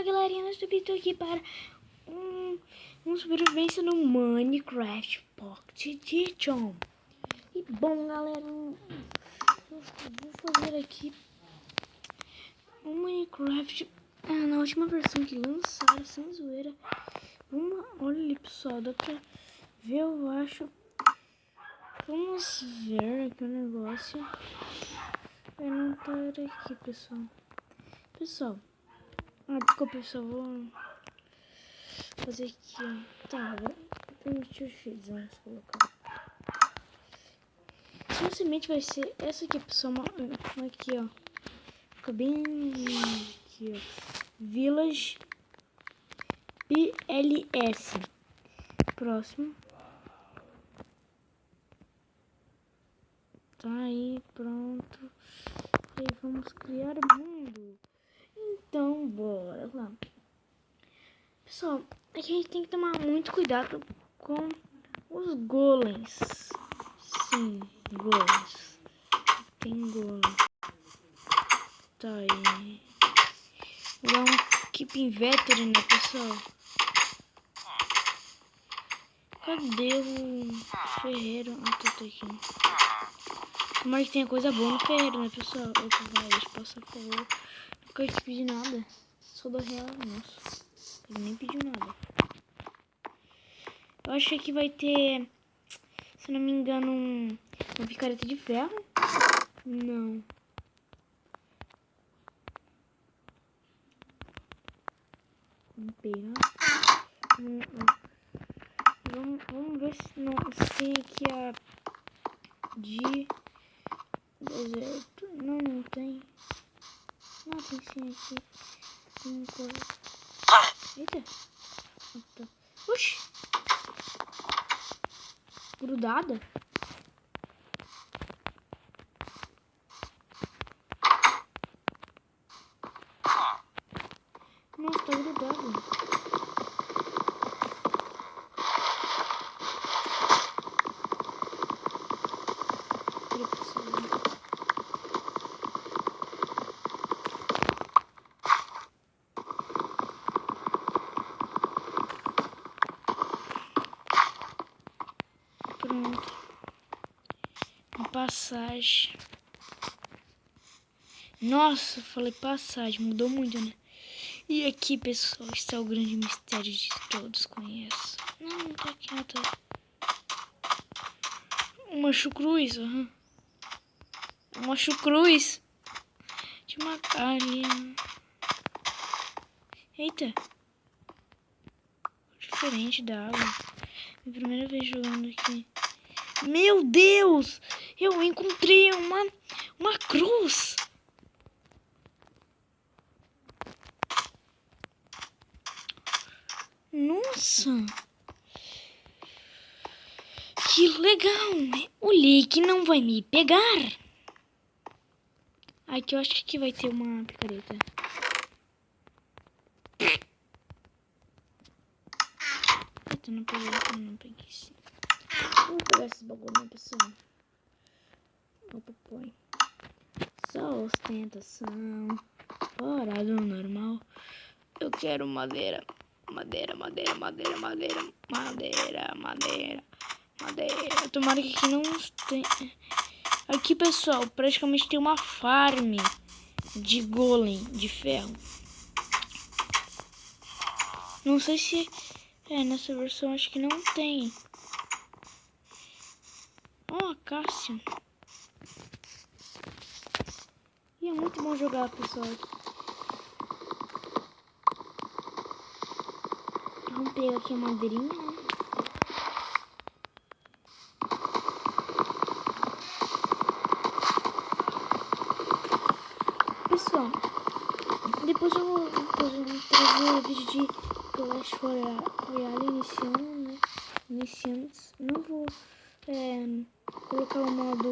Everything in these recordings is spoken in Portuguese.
Fala galerinha, nós estou aqui para uma sobrevivência no Minecraft Pocket Edition. E bom galera, eu vou fazer aqui um Minecraft na última versão que lançaram, sem zoeira. Olha ali pessoal, dá pra ver, eu acho. Vamos ver aqui o negócio. Vai não estar aqui pessoal. Desculpa pessoal, vou fazer aqui, ó. Tá, deixa eu vamos colocar. A semente vai ser essa aqui, pessoal. Aqui, ó. Fica bem aqui, ó. Village PLS. Próximo. Tá aí, pronto. Aí vamos criar mundo. Então, bora lá. Pessoal, aqui a gente tem que tomar muito cuidado com os golems. Sim, golems. Tem golem. Tá aí. Vou dar um keep inventory, né, pessoal? Cadê o ferreiro? Ah, tá aqui. Tomara que tenha coisa boa no ferreiro, né, pessoal? Opa, deixa eu passar, por favor. Nunca te pedi nada. Só do real, nossa. Ele nem pediu nada. Eu acho que vai ter, se não me engano, uma picareta de ferro. Não. Vamos pegar. Vamos ver se tem aqui a de deserto. Não tem. Não, tem sim aqui. Eita. Oxi. Grudada? Nossa, tá grudado. Pronto. Uma passagem. Nossa, falei passagem, mudou muito, né? E aqui, pessoal, está o grande mistério de todos conhecem. Não tá aqui, não tá. Uma chucruz, Uma chucruz. Deixa eu matar ali. Eita. Diferente da água. Minha primeira vez jogando aqui. Meu Deus! Eu encontrei uma cruz. Nossa! Que legal! O Lick não vai me pegar. Aqui eu acho que aqui vai ter uma picareta. Eita, não peguei sim. Vou pegar esses bagulho, né, pessoal? Opa, põe. Só ostentação. Fora do normal. Eu quero madeira. Madeira. Tomara que aqui não tem. Aqui, pessoal, praticamente tem uma farm de golem de ferro. Não sei se nessa versão, acho que não tem. Ó, Cássio. E é muito bom jogar, pessoal. Vamos pegar aqui a madeirinha, né? Pessoal, depois eu vou trazer vídeo de Clash Royale iniciando, né? Iniciantes. Não vou colocar o modo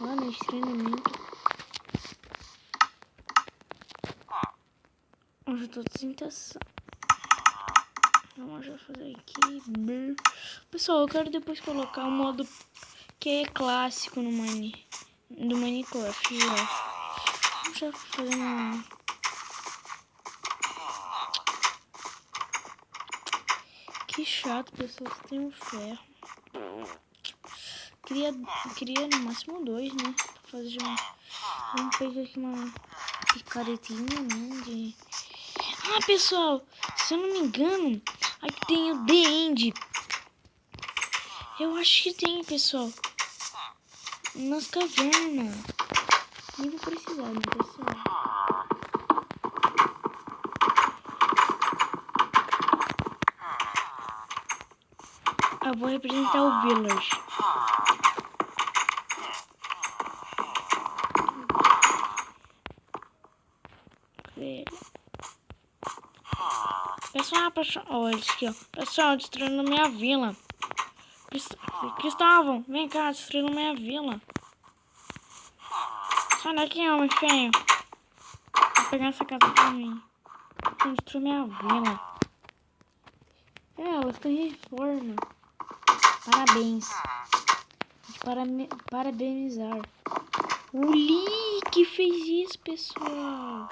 lá, né? De treinamento. Hoje eu tô sem tensão. Vamos já fazer aqui. Pessoal, eu quero depois colocar o modo que é clássico no Minecraft. Vamos já fazer uma... Que chato, pessoal. Você tem um ferro. Queria no máximo 2, né? Pra fazer um... Vamos pegar aqui uma picaretinha, né? Ah, pessoal. Se eu não me engano, aqui tem o The End. Eu acho que tem, pessoal. Nas cavernas. Nem vou precisar, né, pessoal? Eu vou representar o Village. Pessoal, olha isso aqui, ó. Pessoal, destruindo minha vila. Cristóvão, vem cá, destruindo minha vila. Sai daqui, homem feio. Vou pegar essa casa pra mim. Vou destruir minha vila. Elas têm reforma. Parabéns. Parabenizar. O Lee que fez isso, pessoal.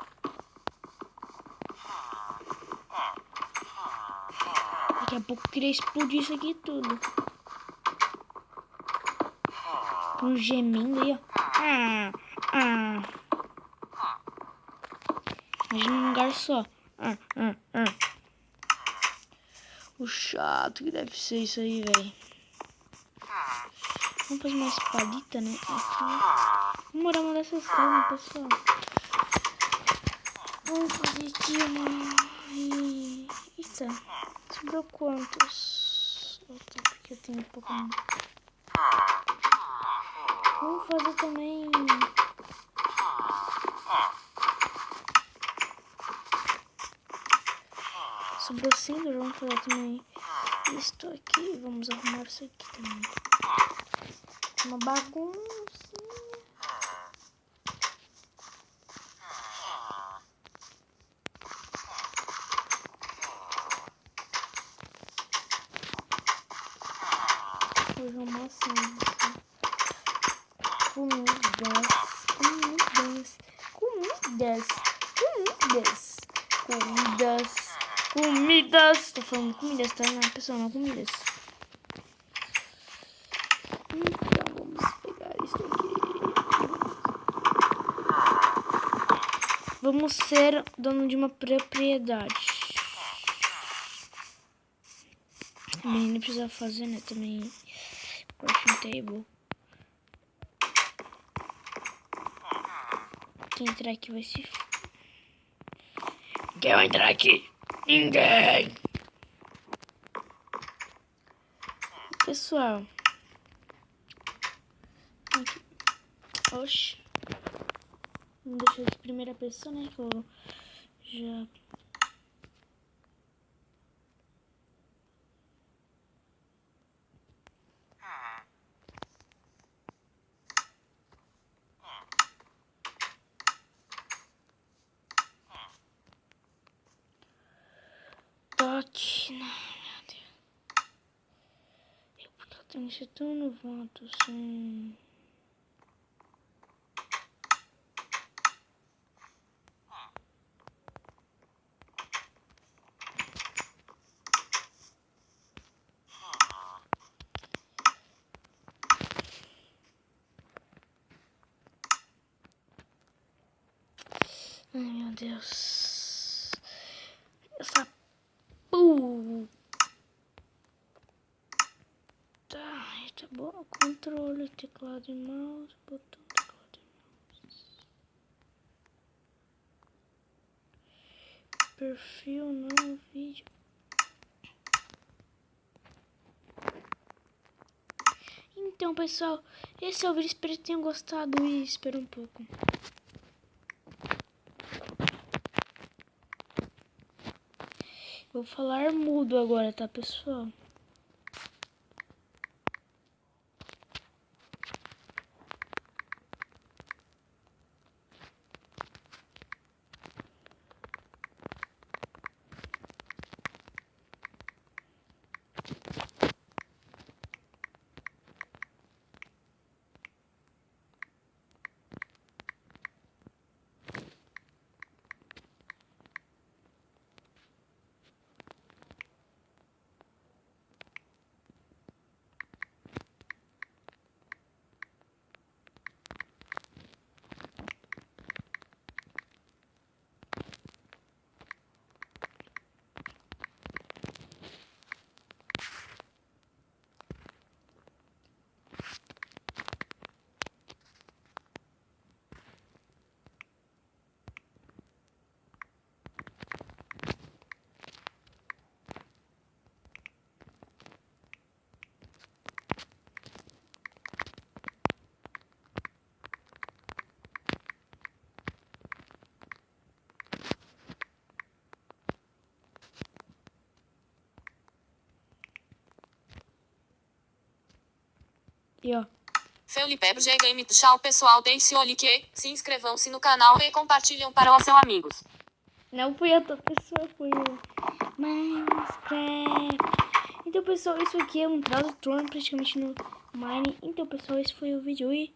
Daqui a pouco eu queria explodir isso aqui tudo. Um gemendo aí, ó. Imagina um lugar só. O chato que deve ser isso aí, velho. Vamos fazer uma espadita, né? Aqui. Vamos morar uma dessas casas, pessoal. Vamos fazer aqui uma... Eita. Sobrou quantos? Eita, porque eu tenho um pouco... Vamos fazer também... Sobrou 5, vamos fazer também isto aqui. Vamos arrumar isso aqui também. Uma bagunça. Vou arrumar assim. Comidas. Tô falando comidas, tá? Não, pessoal, não comidas. Então, vamos pegar isso aqui. Vamos ser dono de uma propriedade. Também não precisa fazer, né? Também crafting table. Quem entrar aqui vai se... Quem vai entrar aqui? Ninguém! Pessoal. Aqui. Oxi. Vamos deixar de primeira pessoa, né? Que eu já... Toque. Não, meu Deus. Porque eu tenho que ser tão novato assim. Ai, meu Deus. Essa puta. Tá bom. Controle, teclado e mouse. Botão, teclado e mouse. Perfil, não, vídeo. Então, pessoal, esse é o vídeo. Espero que tenham gostado e espera um pouco. Vou falar mudo agora, tá, pessoal? E ó. Felipe G Game. Tchau, pessoal. Deixe o like, se inscrevam-se no canal e compartilhem para os seus amigos. Não fui outra pessoa, foi o Minecraft. Então, pessoal, isso aqui é um tradutor praticamente no Mine. Então, pessoal, esse foi o vídeo e